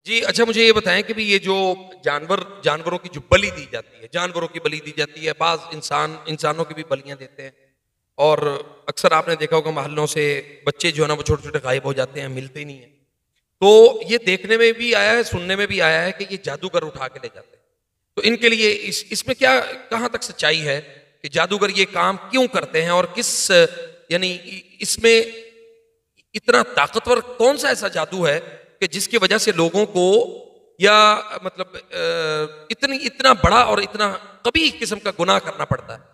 जी, अच्छा मुझे ये बताएं कि भी ये जो जानवरों की जो बलि दी जाती है, जानवरों की बलि दी जाती है, बाज इंसानों की भी बलियां देते हैं। और अक्सर आपने देखा होगा मोहल्लों से बच्चे जो है ना वो छोटे छोटे गायब हो जाते हैं, मिलते ही नहीं है। तो ये देखने में भी आया है, सुनने में भी आया है कि ये जादूगर उठा के ले जाते हैं। तो इनके लिए इसमें क्या, कहाँ तक सच्चाई है कि जादूगर ये काम क्यों करते हैं, और किस यानी इसमें इतना ताकतवर कौन सा ऐसा जादू है कि जिसकी वजह से लोगों को, या मतलब इतना बड़ा और इतना कबीह किस्म का गुनाह करना पड़ता है।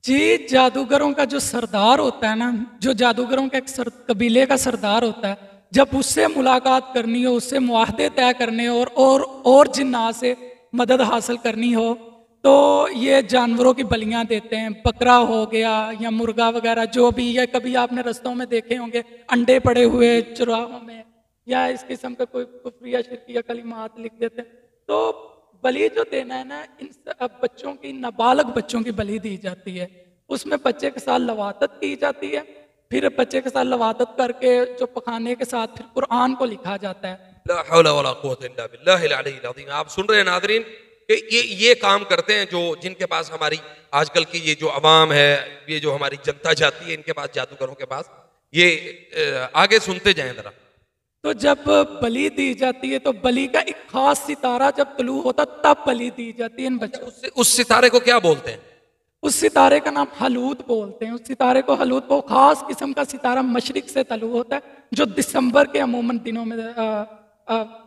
जी, जादूगरों का जो सरदार होता है ना, जो जादूगरों का कबीले का सरदार होता है, जब उससे मुलाकात करनी हो, उससे मुआहदे तय करने हो और जिन्नात से मदद हासिल करनी हो, तो ये जानवरों की बलियां देते हैं। बकरा हो गया या मुर्गा वगैरह जो भी, या कभी आपने रस्तों में देखे होंगे अंडे पड़े हुए चुराहों में, या इस किस्म का कोई कुफ्र या शिरकी या कलिमात लिख देते हैं। तो बलि जो देना है ना, इन बच्चों की, नाबालग बच्चों की बलि दी जाती है। उसमें बच्चे के साथ लवातत की जाती है। फिर बच्चे के साथ लवातत करके जो पखाने के साथ फिर कुरान को लिखा जाता है। ला हौला वला कुव्वता इल्ला बिल्लाहिल अलीय्यिल अज़ीम। आप सुन रहे हैं नाज़रीन कि ये काम करते हैं जो, जिनके पास हमारी आजकल की ये जो अवाम है, ये जो हमारी जनता जाती है इनके पास, जादूगरों के पास। ये आगे सुनते जाएं जरा। तो जब बलि दी जाती है तो बलि का एक खास सितारा जब तलू होता तब बलि दी जाती है इन बच्चों। उस सितारे को क्या बोलते हैं? उस सितारे का नाम हलूत बोलते हैं। उस सितारे को हलूत, वो खास किस्म का सितारा मशरिक से तलू होता है, जो दिसंबर के अमूमन दिनों में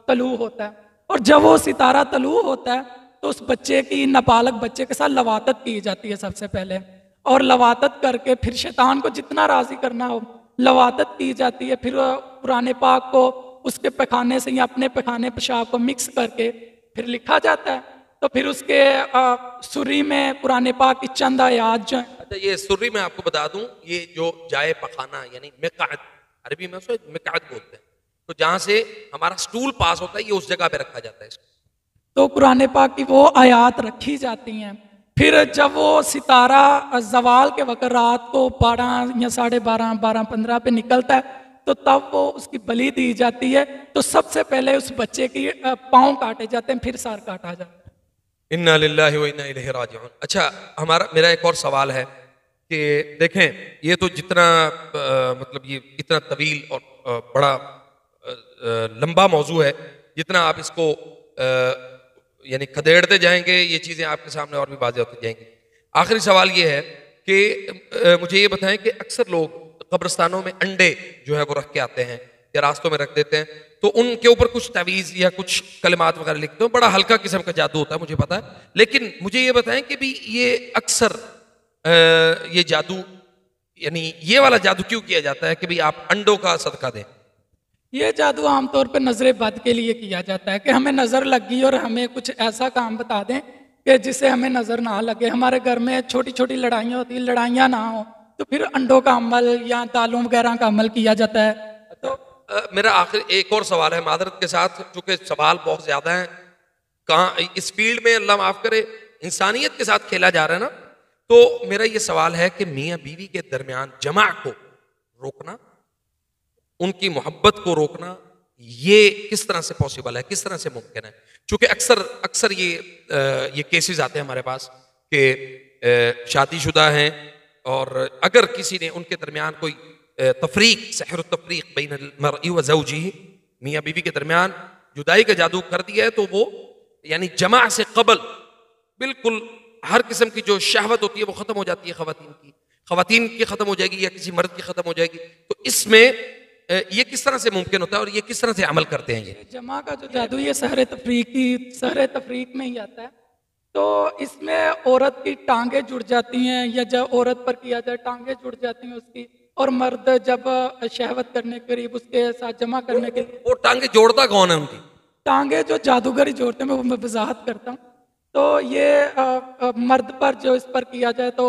तलू होता है। और जब वो सितारा तलू होता है तो उस बच्चे की, नाबालग बच्चे के साथ लवातत की जाती है सबसे पहले। और लवातत करके फिर शैतान को जितना राजी करना हो लवातत की जाती है। फिर कुरान पाक को उसके पैखाने से या अपने पैखाने पेशाब को मिक्स करके फिर लिखा जाता है। तो फिर उसके सुरी में कुरान पाक की चंद आयात जो हैं। अच्छा, ये सुर्री में आपको बता दूं, ये जो जाए पखाना यानी मिकाद, अरबी में उसे मिकाद बोलते हैं। तो जहां से हमारा स्टूल पास होता है ये उस जगह पे रखा जाता है इसको। तो कुरान पाक की वो आयात रखी जाती हैं। फिर जब वो सितारा जवाल के वक्त रात को 12 या 12:30, 12:15 पे निकलता है, तो तब वो उसकी बलि दी जाती है। तो सबसे पहले उस बच्चे की पाँव काटे जाते हैं, फिर सर काटा जाता है। इन्ना लिल्लाहि व इन्ना इलैहि राजिऊन। अच्छा, मेरा एक और सवाल है कि देखें, ये तो जितना मतलब ये इतना तवील और बड़ा लंबा मौजू है, जितना आप इसको यानी खदेड़ते जाएंगे ये चीज़ें आपके सामने और भी वाज़ेह होती जाएंगी। आखिरी सवाल ये है कि मुझे ये बताएं कि अक्सर लोग कब्रिस्तानों में अंडे जो है वो रख के आते हैं या रास्तों में रख देते हैं, तो उनके ऊपर कुछ तवीज़ या कुछ कलिमात वगैरह लिखते हो। बड़ा हल्का किस्म का जादू होता है, मुझे पता है। लेकिन मुझे ये बताएं कि भी ये अक्सर ये जादू, यानी ये वाला जादू क्यों किया जाता है कि भी आप अंडों का सदका दें? ये जादू आमतौर पर नजर बद के लिए किया जाता है कि हमें नज़र लग गई और हमें कुछ ऐसा काम बता दें कि जिससे हमें नज़र ना लगे। हमारे घर में छोटी छोटी लड़ाइयाँ होती हैं, लड़ाइयाँ ना हो, तो फिर अंडों का अमल या दालों वगैरह का अमल किया जाता है। तो मेरा आखिर एक और सवाल है, मादरत के साथ, चूंकि सवाल बहुत ज्यादा हैं। कहाँ इस फील्ड में, अल्लाह माफ करे, इंसानियत के साथ खेला जा रहा है ना। तो मेरा ये सवाल है कि मियाँ बीवी के दरमियान जमा को रोकना, उनकी मोहब्बत को रोकना, ये किस तरह से पॉसिबल है, किस तरह से मुमकिन है? चूंकि अक्सर अक्सर ये केसेस आते हैं हमारे पास कि शादीशुदा हैं और अगर किसी ने उनके दरमियान कोई तफरीक, सहर तफरीक बैन मर्ई व ज़ौजी, मियाँ बीवी के दरमियान जुदाई का जादू कर दिया है, तो वो यानी जमा से कबल बिल्कुल हर किस्म की जो शहवत होती है वो खत्म हो जाती है। खवातीन की खत्म हो जाएगी या किसी मर्द की खत्म हो जाएगी। तो इसमें ये किस तरह से मुमकिन होता है और ये किस तरह से अमल करते हैं? ये जमा का जो जादू, ये सहर तफरीक में ही आता है। तो इसमें औरत की टांगे जुड़ जाती हैं, या जब औरत पर किया जाए टांगे जुड़ जाती हैं उसकी, और मर्द जब शहवत करने के करीब उसके साथ जमा करने के लिए, वो टांगे जोड़ता कौन है उनकी? टांगे जो जादूगर ही जोड़ते हैं, मैं वजाहत करता हूँ। तो ये मर्द पर जो इस पर किया जाए तो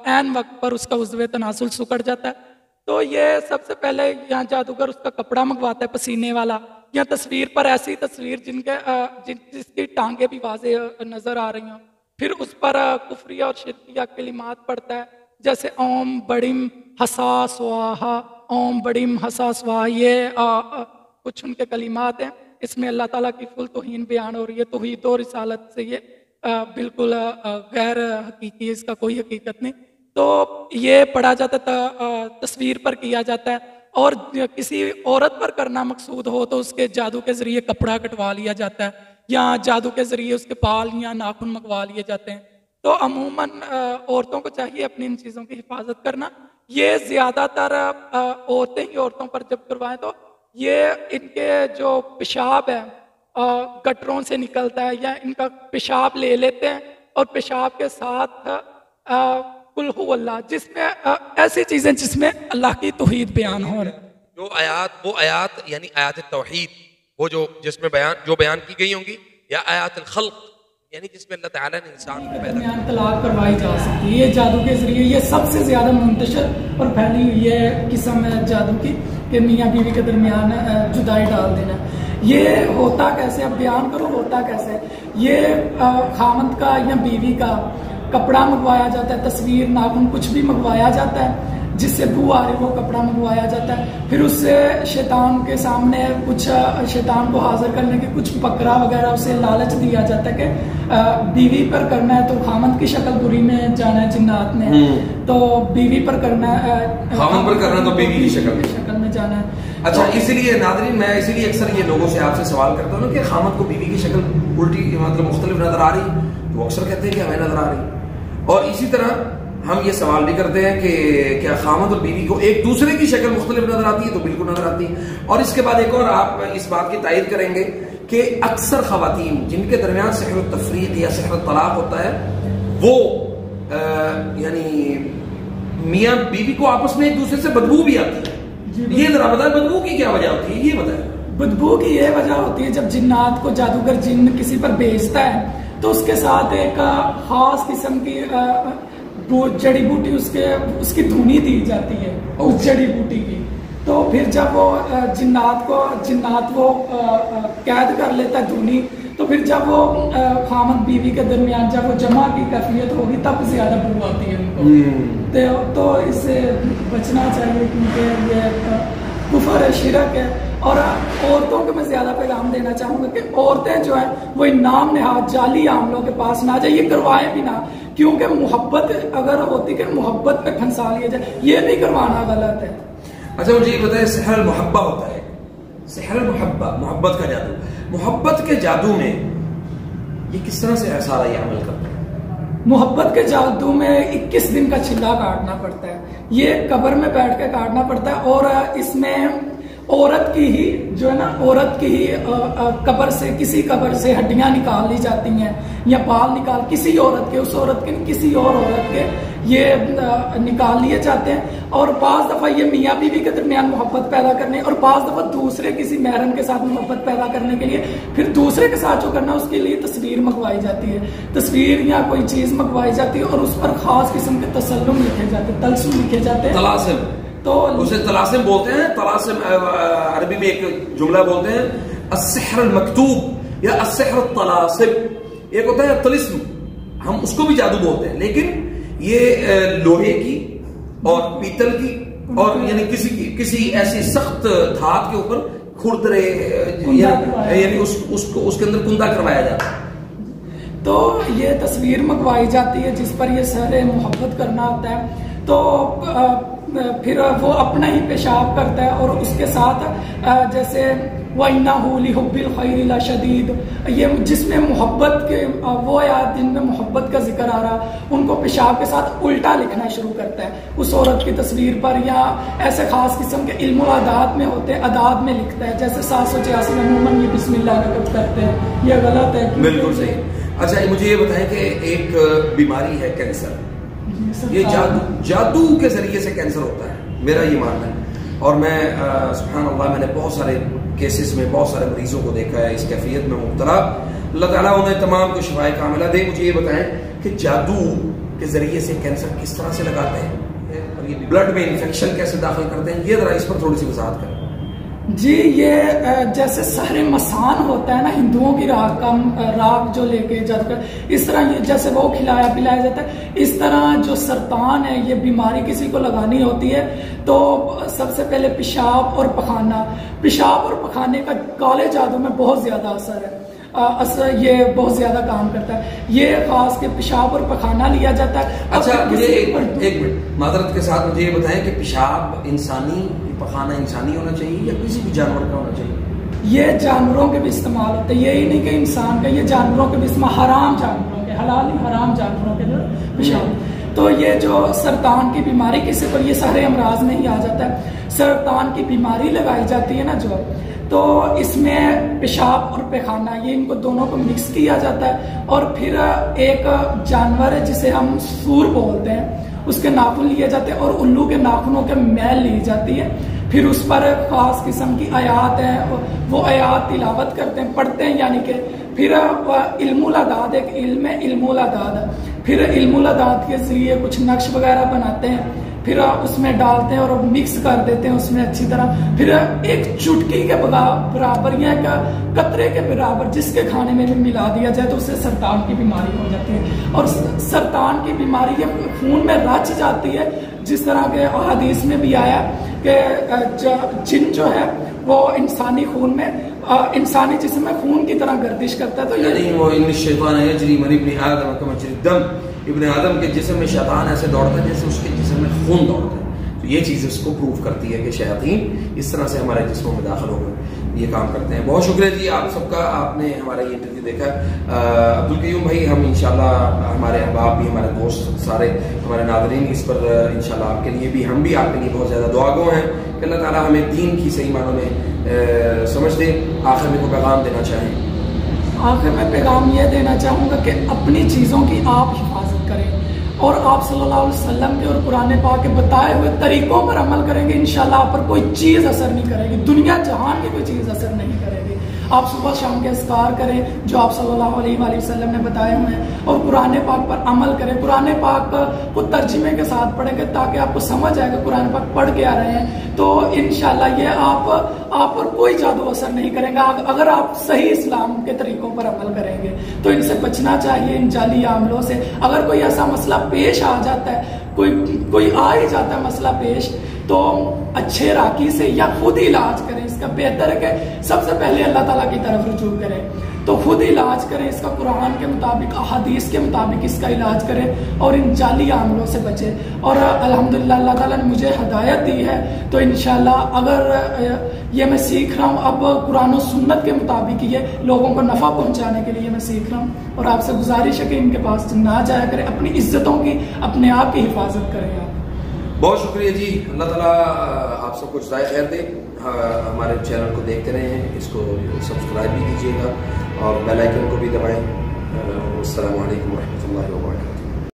ऐन वक्त पर उसका उज़्व तनासुल सुकड़ जाता है। तो ये सबसे पहले यहाँ जादूगर उसका कपड़ा मंगवाता है पसीने वाला, या तस्वीर पर ऐसी तस्वीर जिसकी टांगे भी वाजे नजर आ रही हों। फिर उस पर कुफरिया और शिरकिया कलिमात पढ़ता है, जैसे ओम बड़िम हसा स्वाहा, ओम बड़िम हसा स्वाहा, ये कुछ उनके कलिमात हैं। इसमें अल्लाह ताला की फुल तौहीन बयान हो रही है, तौहीद और रिसालत से ये बिल्कुल गैर हकीकी, इसका कोई हकीकत नहीं। तो ये पढ़ा जाता था, तस्वीर पर किया जाता है, और किसी औरत पर करना मकसूद हो तो उसके जादू के ज़रिए कपड़ा कटवा लिया जाता है, या जादू के ज़रिए उसके बाल या नाखून मंगवा लिए जाते हैं। तो अमूमन औरतों को चाहिए अपनी इन चीज़ों की हिफाजत करना। ये ज़्यादातर औरतें ही औरतों पर जब करवाएं तो ये इनके जो पेशाब है गटरों से निकलता है, या इनका पेशाब ले लेते हैं और पेशाब के साथ कुल हु अल्लाह, जिसमें ऐसी चीज़ें जिसमें अल्लाह की तौहीद बयान हो रही। जो आयात, वो आयात यानी आयात तौहीद, वो जो जिसमें बयान की गई होंगी, या आयात खल्क यानी जिसमें अल्लाह ताला ने इंसान को पैदा किया। तलाक करवाई जा सकती है ये जादू के जरिए। ये सबसे ज्यादा मुंतशर और फैली हुई है किस्म है जादू की कि मियाँ बीवी के दरमियान जुदाई डाल देना। ये होता कैसे, अब बयान करो होता कैसे। ये खामद का या बीवी का कपड़ा मंगवाया जाता है, तस्वीर, नाखून, कुछ भी मंगवाया जाता है जिससे बू आ रही वो कपड़ा मंगवाया जाता है। फिर उससे शैतान के सामने कुछ, शैतान को हाजिर करने के कुछ बकरा वगैरह उसे लालच दिया जाता है कि बीवी पर करना है तो खामद की शक्ल बुरी में जाना है जिन्नात ने, तो बीवी पर करना है, खामद पर करना तो बीवी की शक्ल में जाना है। अच्छा, इसीलिए नाज़रीन मैं इसीलिए अक्सर ये लोगों से आपसे सवाल करता हूँ कि खामद को बीवी की शक्ल उल्टी मतलब मुख्तलिफ नजर आ रही, तो अक्सर कहते हैं कि हमें नजर आ रही। और इसी तरह हम ये सवाल भी करते हैं कि क्या खामद और बीवी को एक दूसरे की शक्ल मुख्तलिफ नजर आती है, तो बिल्कुल नजर आती है। और इसके बाद एक और आप इस बात की तायद करेंगे कि अक्सर खवातीन जिनके दरमियान सहर तफरीक या सहर तलाक होता है, वो यानी मियाँ बीवी को आपस में एक दूसरे से बदबू भी आती है। ये जरा बताए बदबू की क्या वजह होती है, ये बताए। बदबू की ये वजह होती है जब जिन्नात को जादूगर जिन्न किसी पर भेजता है तो उसके साथ एक खास किस्म की जड़ी बूटी उसकी धुनी दी जाती है उस जड़ी बूटी की। तो फिर जब वो जिन्नात वो कैद कर लेता है धुनी, तो फिर जब वो खामद बीवी के दरमियान जब वो जमा की कैफियत होगी तब ज्यादा बू आती है उनको। तो इससे बचना चाहिए क्योंकि ये कुफर है, शिरक है। और औरतों को मैं ज्यादा पैगाम देना चाहूंगा कि औरतें जो है वो इन नाम नेहाद जाली आमलों के पास ना जाए, ये करवाएं भी ना, क्योंकि मोहब्बत अगर होती कि मोहब्बत पे फंसा लिया जाए, ये भी करवाना गलत है। अच्छा, मुझे ये बताए, सहर मोहब्बा होता है, सहर मोहब्बा, मोहब्बत का जादू, मोहब्बत के जादू में ये किस तरह से सारा ये अमल करता है? मोहब्बत के जादू में 21 दिन का चिल्ला काटना पड़ता है, ये कब्र में बैठ के काटना पड़ता है। और इसमें औरत की ही जो है ना, औरत की ही कब्र से, किसी कब्र से हड्डियां निकाल ली जाती हैं या बाल निकाल, किसी औरत के, उस औरत के किसी और औरत के ये निकाल लिए जाते हैं। और बाज दफा ये मियाँ बीवी के दरमियान मोहब्बत पैदा करने, और बाज दफा दूसरे किसी महरम के साथ मोहब्बत पैदा करने के लिए फिर दूसरे के साथ जो करना उसके लिए तस्वीर मंगवाई जाती है, तस्वीर या कोई चीज मंगवाई जाती है और उस पर खास किस्म के तसल्लुम लिखे जाते हैं, तलसुम लिखे जाते हैं, तलासिम, तो उसे तलासिम बोलते हैं। तलासिम अरबी में एक जुमला बोलते हैं, अस्सहर मकतूब या अस्सहर तलासिम। एक होता है तलिस्म, हम उसको भी जादू बोलते हैं, लेकिन ये लोहे की और पीतल की और यानी किसी ऐसी सख्त धात के ऊपर खुरदरे यानी उसके अंदर कुंदा करवाया जाता है। तो ये तस्वीर मंगवाई जाती है जिस पर ये सहरे मोहब्बत करना होता है। तो फिर वो अपना ही पेशाब करता है और उसके साथ जैसे वइन्नहु लिहुब्बिल खैरि लशदीद, ये जिसमें मोहब्बत के वो आयत जिनमें मोहब्बत का जिक्र आ रहा, उनको पेशाब के साथ उल्टा लिखना शुरू करता है उस औरत की तस्वीर पर, या ऐसे खास किस्म के इल्म अदाद में होते हैं, अदाद में लिखता है, जैसे 786 में अमूमन ये बिस्मिल्लाह करते हैं, ये गलत है। बिल्कुल सही। अच्छा, मुझे ये बताएं कि एक बीमारी है कैंसर, ये जादू के जरिए से कैंसर होता है, मेरा ये मानना है। और मैं सुभान अल्लाह, मैंने बहुत सारे केसेस में बहुत सारे मरीजों को देखा है इस कैफियत में मुब्तला। अल्लाह ताला उन्हें तमाम को शिफाए कामिला दे। मुझे ये बताएं कि जादू के जरिए से कैंसर किस तरह से लगाते हैं और ये ब्लड में इन्फेक्शन कैसे दाखिल करते हैं, ये जरा इस पर थोड़ी सी वजाहत करें। जी, ये जैसे सहरे मसान होता है ना हिंदुओं की राग का, राग जो लेके जादूगर, इस तरह जैसे वो खिलाया पिलाया जाता है, इस तरह जो सरतान है ये बीमारी किसी को लगानी होती है तो सबसे पहले पेशाब और पखाने का काले जादू में बहुत ज्यादा असर है। ये बहुत ज्यादा काम करता है। ये खास के पेशाब और पखाना लिया जाता है। अच्छा, मुझे एक मिनट मादरत के साथ मुझे ये बताएं कि पेशाब इंसानी, पखाना इंसानी होना चाहिए या किसी भी जानवर का होना चाहिए? ये जानवरों के भी इस्तेमाल होते हैं, यही नहीं कि इंसान का, ये जानवरों के भी इस्तेमाल, हराम जानवरों के, हलाल हराम जानवरों के जो पेशाब। तो ये जो सरतान की बीमारी किसी पर, ये सारे अमराज में ही आ जाता है। सरतान की बीमारी लगाई जाती है ना जो, तो इसमें पेशाब और पैखाना, ये इनको दोनों को मिक्स किया जाता है। और फिर एक जानवर है जिसे हम सूर बोलते हैं, उसके नाखून लिए जाते हैं और उल्लू के नाखूनों के मैल ली जाती है। फिर उस पर खास किस्म की आयात है, वो आयात तिलावत करते हैं, पढ़ते हैं, यानी कि फिर इल्मुल अदाद, एक इल्म है इल्मुल अदाद, फिर इल्मुल अदाद के जरिए कुछ नक्श वगैरह बनाते हैं, फिर उसमें डालते हैं और मिक्स कर देते हैं उसमें अच्छी तरह। फिर एक चुटकी के बराबर या कतरे के बराबर जिसके खाने में भी मिला दिया जाए तो उससे सरतान की बीमारी हो जाती है। और सरतान की बीमारी ये खून में रच जाती है, जिस तरह के हदीस में भी आया कि जिन जो है वो इंसानी खून में, इंसानी जिस्म में खून की तरह गर्दिश करता है। तो यानी वो इब्न आदम के जिस्म में शैतान ऐसे दौड़ता है जैसे उसके जिस्म में खून दौड़ता है। तो ये चीज़ उसको प्रूव करती है कि शैतान इस तरह से हमारे जिस्मों में दाखिल होकर ये काम करते हैं। बहुत शुक्रिया जी आप सबका, आपने हमारा ये इंटरव्यू देखा। अब्दुल क़य्यूम भाई, हम इंशाल्लाह, हमारे अहबाब भी, हमारे दोस्त सारे, हमारे नाज़रीन इस पर इंशाल्लाह आपके लिए भी, हम भी आपके लिए बहुत ज़्यादा दुआगो हैं कि अल्लाह ताला हमें दीन की सही मानों में समझ दे। आखिर में कोई पैगाम देना चाहें? आखिर में पैगाम यह देना चाहूँगा कि अपनी चीज़ों की आप हिफाजत करें और आप सल्लल्लाहु अलैहि वसल्लम के और कुरान पाक के बताए हुए तरीकों पर अमल करेंगे, इंशाल्लाह आप पर कोई चीज़ असर नहीं करेगी, दुनिया जहान की कोई चीज़ असर नहीं करेगी। आप सुबह शाम के अस्कार करें जो आप सल्लल्लाहु अलैहि वसल्लम ने बताए हुए हैं और कुरान पाक पर अमल करें। कुरान पाक को तर्जुमे के साथ पढ़ेंगे ताकि आपको समझ आएगा कुरान पाक पढ़ के आ रहे हैं, तो इंशाल्लाह ये आप पर कोई जादू असर नहीं करेगा अगर आप सही इस्लाम के तरीकों पर अमल करेंगे। तो इनसे बचना चाहिए, इन जाली आमलों से। अगर कोई ऐसा मसला पेश आ जाता है, कोई आ ही जाता है मसला पेश, तो अच्छे राकी से या खुद इलाज करें। इसका बेहतर है कि सबसे पहले अल्लाह ताला की तरफ रुजू करें, तो खुद इलाज करें, इसका कुरान के मुताबिक, हदीस के मुताबिक इसका इलाज करें और इन जाली आमलों से बचें। और अल्हम्दुलिल्लाह अल्लाह ताला ने मुझे हिदायत दी है, तो इंशाल्लाह अगर ये मैं सीख रहा हूँ अब कुरान और सुन्नत के मुताबिक ये लोगों को नफ़ा पहुँचाने के लिए मैं सीख रहा हूँ। और आपसे गुजारिश है कि इनके पास ना जाया करें, अपनी इज्जतों की, अपने आप की हिफाजत करें आप। बहुत शुक्रिया जी, अल्लाह ताला आप सबको जज़ाए खैर दे। हमारे चैनल को देखते रहें, इसको सब्सक्राइब भी कीजिएगा और बेल आइकन को भी दबाएं। अस्सलामु अलैकुम व रहमतुल्लाहि व बरकातुहू।